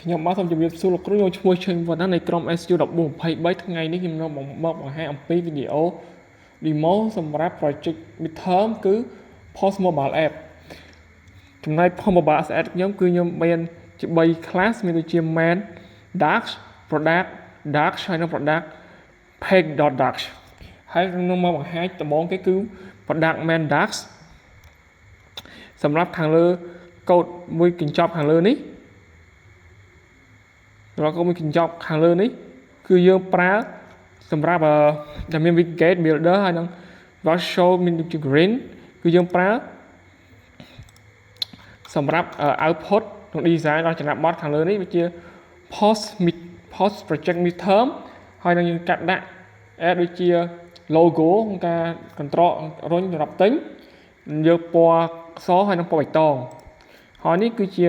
ខ្ញុំបាទសូមជម្រាបសួរលោកគ្រូខ្ញុំឈ្មោះឈឹងវណ្ណនៃក្រុម SU1423 ថ្ងៃនេះខ្ញុំនឹងមកបង្ហាញអំពីវីដេអូ demo សម្រាប់ project midterm គឺ Post Mobile App ចំណែក Post Mobile App ខ្ញុំគឺខ្ញុំមានជា3 class មានដូចជា main dark product dark ហើយនិង product page.dark ហើយខ្ញុំមកបង្ហាញដំបូងគេគឺ product main dark សម្រាប់ខាងលើកូដមួយកញ្ចប់ខាងលើនេះแล้วก็มีกញ្ចប់ខាងលើនេះគឺយើងប្រើសម្រាប់ដែលមាន widget builder ហើយនឹង virtual green គឺយើងប្រើសម្រាប់ output និង design របស់ចំណាប់បទខាងលើនេះវាជា post project midterm ហើយនឹងយើងកាត់ដាក់ add ដូចជា logo ក្នុងការ control រុញសម្រាប់ទិញយកពណ៌សហើយនឹងពណ៌បៃតងហើយនេះគឺជា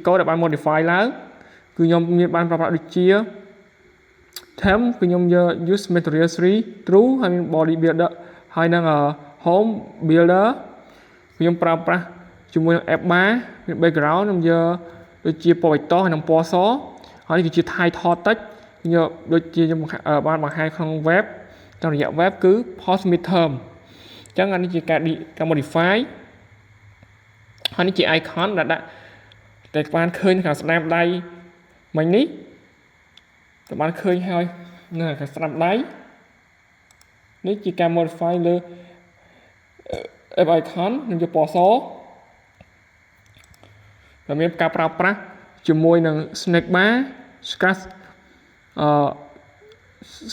កូដដែលបាន modify ឡើងគឺខ្ញុំមានបានប្រើប្រាស់ដូចជា theme គឺខ្ញុំយក use material 3 true ហើយមាន body builder ហើយនឹង home builder ខ្ញុំប្រើប្រាស់ជាមួយនឹង app bar មាន background ខ្ញុំយកដូចជាពណ៌បៃតងហើយនឹងពណ៌សហើយនេះគឺជា title text ខ្ញុំដូចជាខ្ញុំបានបង្ហាញក្នុង web តាមរយៈ web គឺ post midterm អញ្ចឹងអានេះជាការ modify ហើយនេះជា icon ដែលដាក់តែបានឃើញខាងស្ដាំដៃមិញនេះតែបានឃើញហើយនៅខាងស្ដាំដៃនេះជាការ modify លើ app icon នឹងជាពណ៌សដែលមានការប្រើប្រាស់ជាមួយនឹង snack bar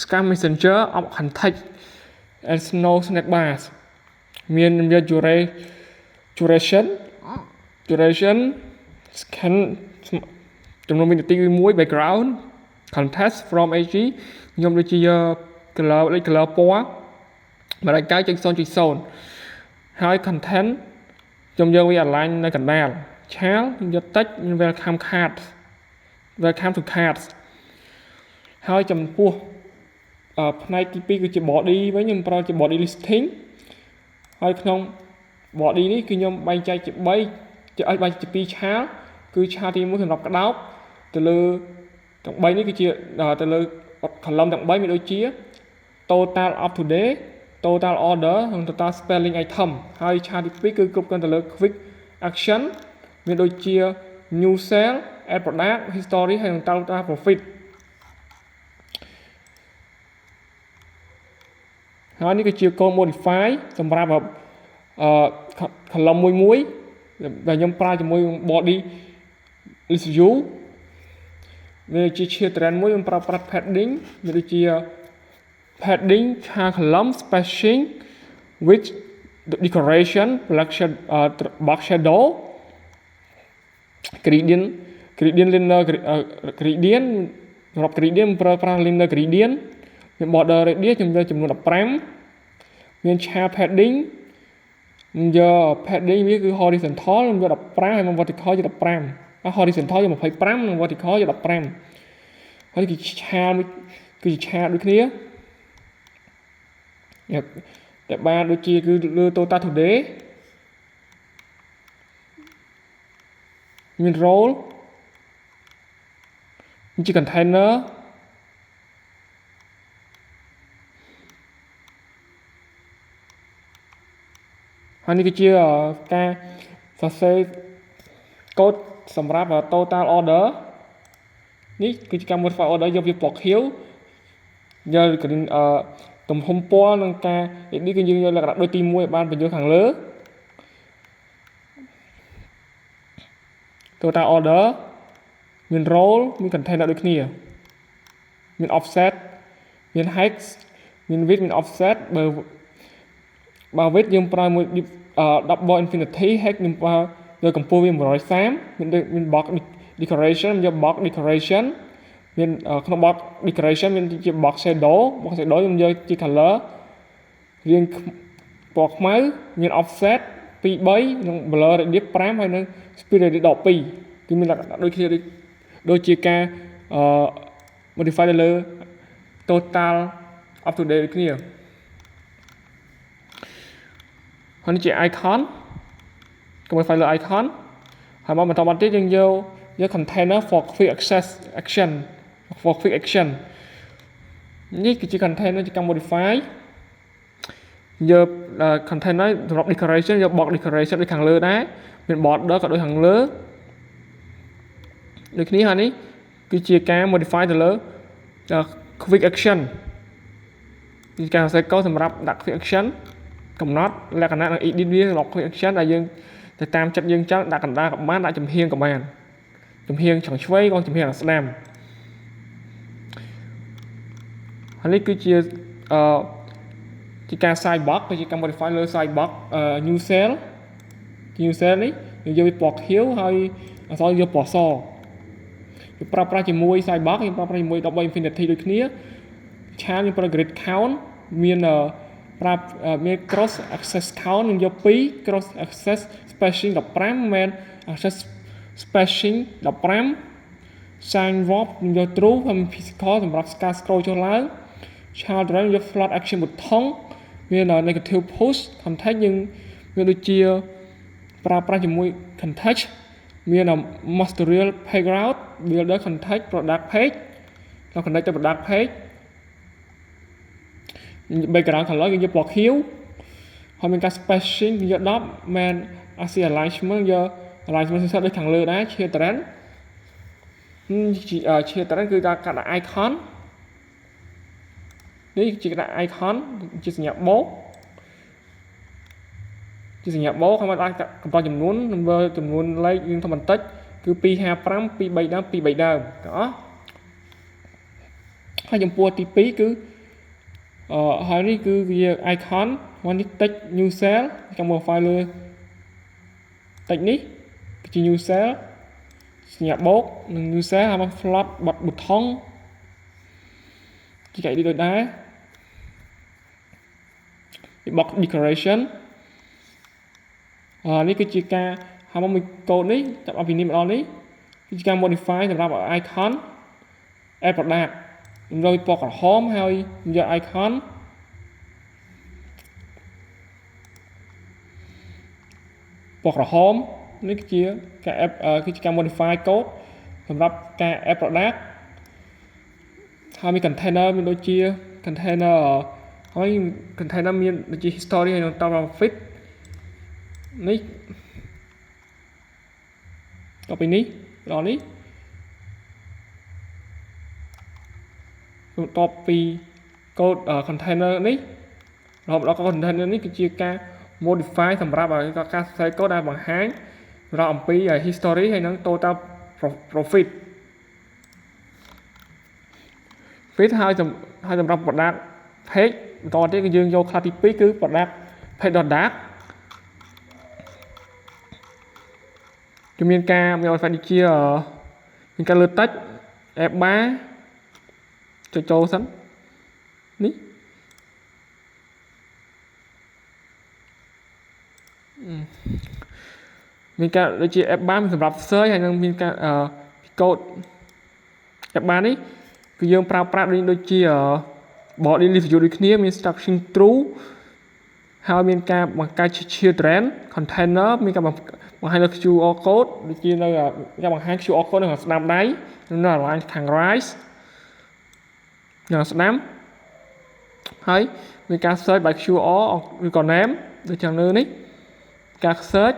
Scratch Messenger of context and snow snack bars មានវា duration scan ចំនួនវិនាទីគឺ1 background context from AG ខ្ញុំដូចជាយក color លេខ color ពណ៌ 199.0.0 ហើយ content ខ្ញុំយកវា align នៅកណ្ដាលឆាលខ្ញុំយក text មាន welcome to cards ហើយចំពោះផ្នែកទី2គឺជា body វិញខ្ញុំប្រើជា body listing ហើយក្នុង body នេះគឺខ្ញុំបែងចែកជា3បែងជា2ឆាលគឺឆាលទី1សម្រាប់ក្តោបទៅលើទាំង3នេះគឺជាទៅលើ column ទាំង3មានដូចជា total of today total order និង total spelling item ហើយឆាលទី2គឺគ្រប់គ្រងទៅលើ quick action មានដូចជា new sale add product history ហើយនិង total profit ហើយនេះគឺជា code modify សម្រាប់column មួយដែលខ្ញុំប្រើជាមួយ body list view វាជា children មួយខ្ញុំប្រើប្រាស់ padding វាដូចជា padding column spacing with decoration box shadow gradient linear gradient សម្រាប់ gradient ប្រើប្រាស់ linear gradient មាន border radius ខ្ញុំយកចំនួន15មាន chart padding ខ្ញុំយក padding វាគឺ horizontal ខ្ញុំយក15ហើយ vertical យក15 horizontal យក25និង vertical យក15ហើយគឺជាឆាដូចគ្នាតែបានដូចជាគឺលើ total today មាន role ជា container ហើយនេះគឺជាការសរសេរកូដសម្រាប់ total order នេះគឺជាការ modify order យកវាពណ៌ខៀវយកទំហំពណ៌និងការនេះគឺយើងយកលក្ខណៈដូចទី1ឲ្យបានបញ្យល់ខាងលើ total order មាន role មាន container ដូចគ្នាមាន offset មាន hex មាន width មាន offset បើ width យើងប្រើមួយ double infinity hex ខ្ញុំប្រើយកកម្ពស់វា130មាន box decoration យក box decoration មានក្នុង box decoration មានជា box shadow ខ្ញុំយកជា color រាងពណ៌ខ្មៅមាន offset 2 3និង blur radius 5ហើយនិង speed radius 12គឺមានលក្ខណៈដូចគ្នាដូចជាការmodify ទៅលើ total up to date ដូចគ្នាហើយនេះជា icon កុំឲ្យ file icon ហើយមកបន្តទៀតយើងយក container for quick access action for quick action នេះគឺជា container ជាការ modify យក container សម្រាប់ decoration យក box decoration ដូចខាងលើដែរមាន border ក៏ដូចខាងលើដូចគ្នាហើយនេះគឺជាការ modify ទៅលើ quick action ជាការសរសេរកូដសម្រាប់ដាក់ quick action កំណត់លក្ខណៈនិង edit វាសម្រាប់ quick action ដែលយើងទៅតាមចិត្តយើងចង់ដាក់កណ្ដាលក៏បានដាក់ចំហៀងក៏បានចំហៀងខាងឆ្វេងក៏ចំហៀងខាងស្ដាំហើយនេះគឺជាជាការ side box គឺជាការ modify លើ side box new cell នេះយើងយកវាពណ៌ខៀវហើយអសយកពណ៌សវាប្រើប្រាស់ជាមួយ side box យើងប្រើប្រាស់ជាមួយ 13 infinity ដូចគ្នាឆានយើងប្រើ grid count មានប្រាប់មាន cross access count នឹងយក2 cross access spacing 15 man access spacing 15 sign warp នឹងយក true ហើយ physical សម្រាប់ការ scroll ចុះឡើង child drive យក float action button មាន negative push context យើងមានដូចជាប្រើប្រាស់ជាមួយ context មាន material background builder context product page แล้ว connect ទៅ product page background color យើងយកពណ៌ខៀវហើយមានការ spacing យើងយក10 man axis alignment យក alignment សិស្សដូចខាងលើដែរ shear trend shear trend គឺការកាត់ icon នេះជាដាក់ icon ជាសញ្ញាបូកហើយមកដាក់កំប៉ុងចំនួន number ចំនួនលេខយើងធំបន្តិចគឺ255 23ដើមទាំងអស់ហើយចំពោះទី2គឺហើយនេះគឺវា icon មកនេះ text new cell ចាំមើល file លើ text នេះគឺជា new cell សញ្ញាបូកនិង new cell ហើយមក float button ជាការ edit ដូចដែរ box decoration នេះគឺជាការហើយមកមួយកូដនេះចាប់អំពីនេះម្ដងនេះគឺជាការ modify សម្រាប់ icon add product ខ្ញុំយកពណ៌ក្រហមហើយយក icon ពណ៌ក្រហមនេះគឺជាការ add គឺជាការ modify code សម្រាប់ការ add product ហើយមាន container មានដូចជា container ហើយ container មានដូចជា history ហើយនឹង traffic នេះតទៅនេះដល់នេះបន្ទាប់ពី code container នេះរហូតដល់ container នេះគឺជាការ modify សម្រាប់ឲ្យការសរសេរ code ដែលបង្ហាញសម្រាប់អំពី history ហើយនឹង total profit ហើយសម្រាប់ product page បន្តទៀតគឺយើងយក class ទី2គឺ product page.dark គឺមានការមាន modify ដូចជាមានការលើ text app bar ចូលសិននេះមានការដូចជា app bar សម្រាប់ search ហើយនឹងមានការcode app bar នេះគឺយើងប្រើប្រាស់ដូចជា body review ដូចគ្នាមាន structure true ហើយមានការបង្កើត shear trend container មានការបង្ហាញលើ QR code ដូចជានៅការបង្ហាញ QR code នៅខាងស្ដាំដៃនៅ align ខាង right យ៉ាងស្ដាំហើយមានការ search by QR ឬក៏ name ដូចយ៉ាងលើនេះការ search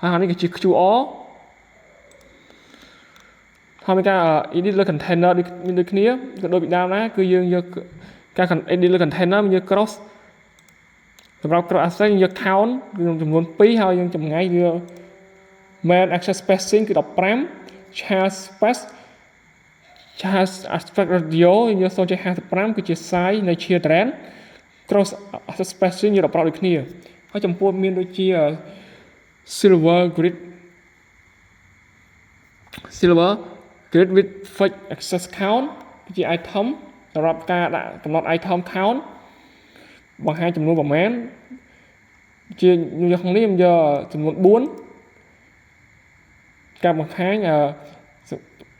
ហើយនេះគឺជា QR ហើយមានការ edit លើ container ដូចគ្នាក៏ដូចពីដើមដែរគឺយើងយកការ edit លើ container មានយក cross សម្រាប់ cross access យើងយក count គឺចំនួន2ហើយយើងចម្ងាយវា main access spacing គឺ15 charge aspect ratio យើងយក 0.55 គឺជា size នៃ shear trend cross access spacing យើងប្រើដូចគ្នាហើយចំពោះមានដូចជា silver grid with fixed access count គឺជា item សម្រាប់ការដាក់កំណត់ item count បង្ហាញចំនួនប្រមាណជាយកខាងនេះខ្ញុំយកចំនួន4ការបង្ហាញ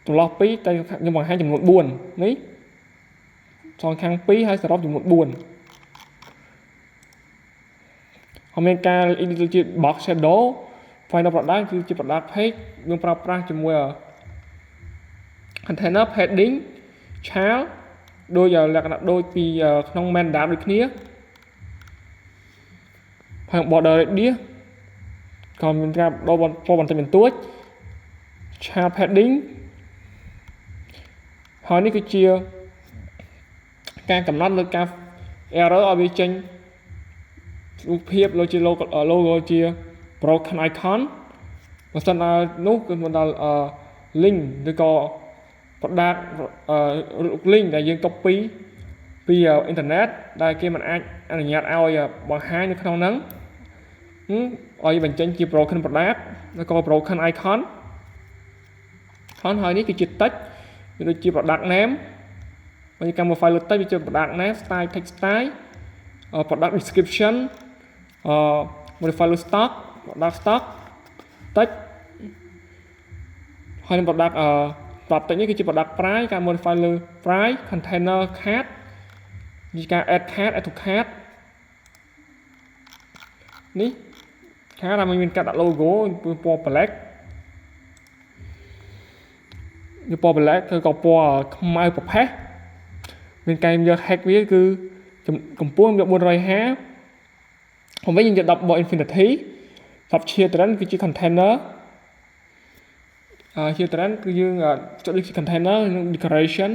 ចន្លោះ2តែខ្ញុំបង្ហាញចំនួន4នេះសងខាង2ហើយសរុបចំនួន4ហើយមានការ edit ជា box shadow final product គឺជា product page យើងប្រើប្រាស់ជាមួយ container padding child ដោយលក្ខណៈដូចពីក្នុង main data ដូចគ្នាហើយ border radius ក៏មានការដូរពណ៌បន្តិចបន្តួច child padding ហើយនេះគឺជាការកំណត់លើការ error ឲ្យវាចេញរូបភាពដូចជា logo ជា broken icon បើសិនណានោះគឺមិនដល់ link ឬក៏ product link ដែលយើង copy ពី internet ដែលគេមិនអាចអនុញ្ញាតឲ្យបង្ហាញនៅក្នុងហ្នឹងឲ្យបញ្ចេញជា broken product ឬក៏ broken icon ហើយនេះគឺជា text វាដូចជា product name ហើយការ modify លើ text វាជា product name style text style product description modify លើ stock product stock text ហើយនឹង product text នេះគឺជា product price ការ modify លើ price container card នេះការ add card add to cart នេះ card ដែលមានការដាក់ logo ពណ៌ black វាពណ៌ black គឺក៏ពណ៌ខ្មៅប្រផេះមានការយក hack វាគឺកម្ពស់យក450វិញយើងយក double infinity 10 children គឺជា container children គឺយើងចុចដូចជា container និង decoration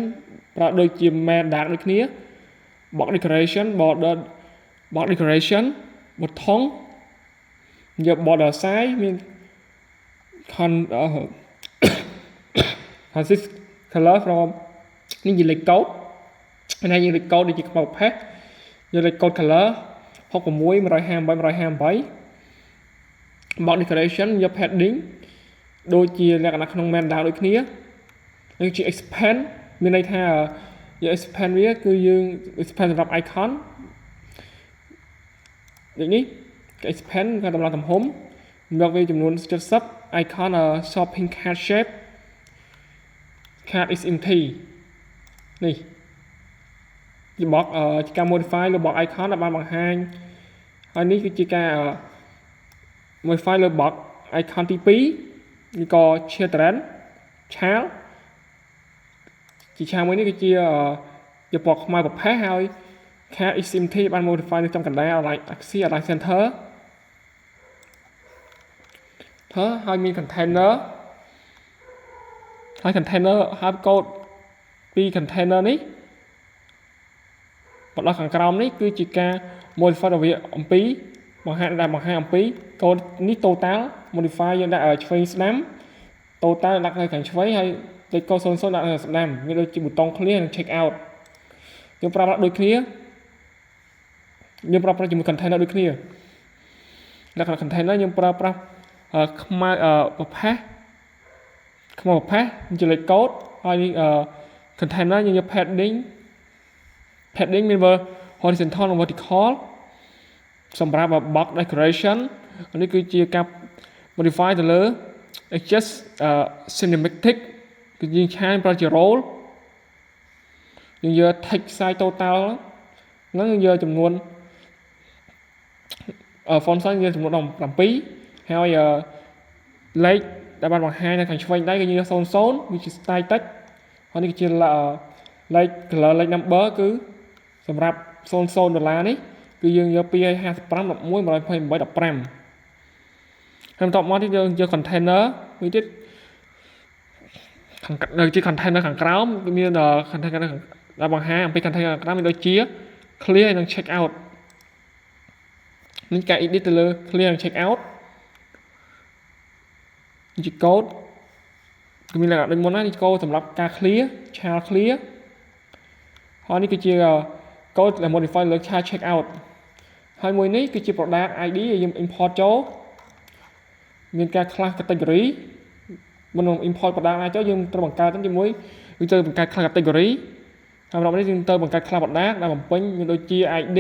ប្រើដូចជា main dark ដូចគ្នា box decoration border box decoration ប៊ូតុងយក border size មាន consist color from នេះជាលេខកូដហើយយើងលេខកូដដូចជាខ្មៅផេះយកលេខកូដ color 66 128 box decoration យក padding ដូចជាលក្ខណៈក្នុង main data ដូចគ្នានេះជា expand មានន័យថាយក expand វាគឺយើង expand សម្រាប់ icon ដូចនេះ expand គឺតម្លៃទំហំយកវាចំនួន 70 icon shopping cart shape cart is empty នេះជា box ជាការ modify លើ box icon ដែលបានបង្ហាញហើយនេះគឺជាការ modify លើ box icon ទី2នេះក៏ children child ជាឆាមួយនេះគឺជាជាពណ៌ខ្មៅប្រផេះហើយ cart is empty បាន modify នៅចំកណ្ដាល axis align center ហើយមាន container ហើយ container ហើយកូដពី container នេះមកដល់ខាងក្រោមនេះគឺជាការ modify របស់វាអំពីបង្ហាញអំពីកូដនេះ total modify យើងដាក់ឆ្វេងស្ដាំ total ដាក់នៅខាងឆ្វេងហើយលេខកូដ00ដាក់នៅស្ដាំវាដូចជាប៊ូតុង clear និង check out យើងប្រើប្រាស់ដូចគ្នាយើងប្រើប្រាស់ជាមួយ container ដូចគ្នាលក្ខណៈ container យើងប្រើប្រាស់ខ្មៅប្រផេះជាលេខកូដហើយ container យើងយក padding មាន horizontal និង vertical សម្រាប់ box decoration នេះគឺជាការ modify ទៅលើ adjust cinematic គឺយើងឆានប្រើជា roll យើងយក text size total ហ្នឹងយើងយកចំនួនfont size យើងចំនួន17ហើយលេខដែលបានបង្ហាញនៅខាងឆ្វេងដៃគឺយើងយក00វាជា style text ហើយនេះគឺជាលេខ color លេខ number គឺសម្រាប់$0នេះគឺយើងយក255 11 128 15ហើយបន្ទាប់មកទៀតយើងយក container មួយទៀតខាងជា container ខាងក្រោមគឺមាន container ដែលបង្ហាញអំពី container ខាងក្រោមមានដូចជា clear និង check out នេះការ edit ទៅលើ clear និង check out នេះជាកូដគឺមានលក្ខណៈដូចមុនណានេះកូដសម្រាប់ការ clear child clear ហើយនេះគឺជាកូដដែល modify លើ child check out ហើយមួយនេះគឺជា product ID ដែលយើង import ចូលមានការ class category មុននឹង import product ណាចូលយើងត្រូវបង្កើតជាមួយយើងត្រូវបង្កើត class category ហើយម្ដងនេះយើងត្រូវបង្កើត class product ដែលបំពេញមានដូចជា ID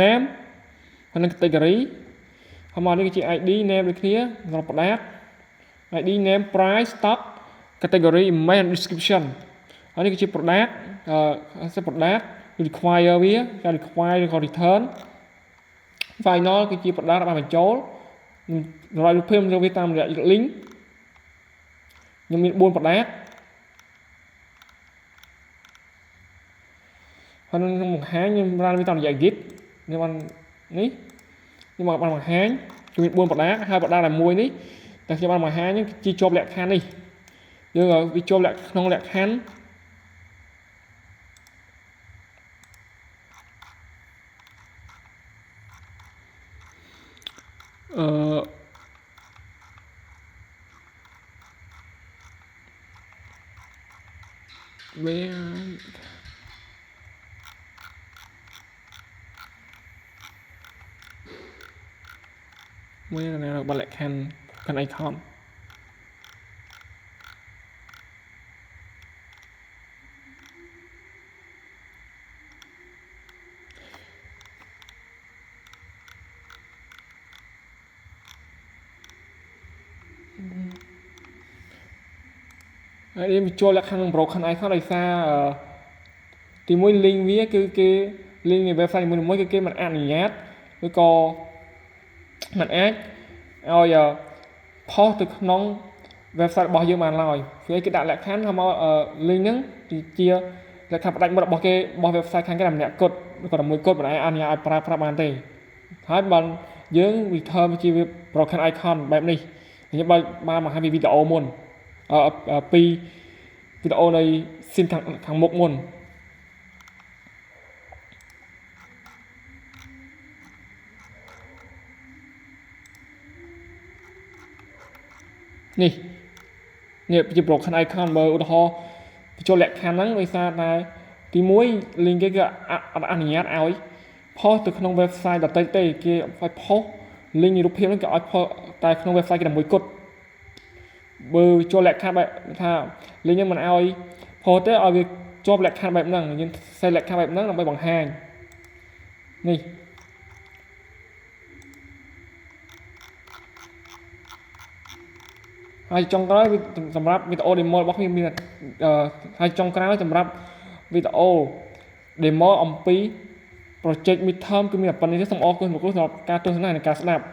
name ហើយនិង category ហើយមកនេះគឺជា ID name ដូចគ្នាសម្រាប់ product ID name price stock category image and description ហើយនេះគឺជា product product require វាការ require ឬក៏ return final គឺជា product របស់បញ្ចូល rồi lúc phim rồi tam rẽ link nhưng mình buôn bật đá hơn một háng nhưng ra với tam rẽ git nhưng mà ní nhưng mà bằng háng mình buôn bật đá hai bật đá là mùi níแต่khi bằng háng nhưng chi chộp lẹ khan đi nhưng rồi vì chộp lẹ không lẹ khan với mới này là bạn lại khan icon đây mình cho là khăn broken icon này xa thì mỗi link với cái link về website mỗi cái mặt ad nhát cái co mặt ad rồi post từ nông website bao nhiêu màn rồi với cái đại lạc khán không link nhá thì chia là khắp đánh một bao cái bao website khán cái làm nhạc code còn là mỗi code mà ai ai para bàn tề hai bàn dưỡng vì thơm chi với broken iconแบบนี้như ba mà hai video môn pi video này xin thằng một môn nè nè chỉ broken icon mà đó cho lẹ khăn nắng người ta này thì mỗi link cái anh nhát áo ấy post từ trong website đặt tay kia phải post link như lúc phim nó kiểu post tại trong website cái là mỗi code bơ cho lẹ khăn bạn tha link như mình áo ấy post tới ở việc cho lẹ khăn bạn năng nhưng sai lẹ khăn bạn năng là phải bằng hàng nè hai trong cái đó สำหรับ video demo របស់ខ្ញុំមានហើយចុងក្រោយសម្រាប់ video demo អំពី project midterm គឺមានប៉ុណ្្នេះទេសូមអរគុណសម្រាប់ការទស្សនានិងការស្ដាប់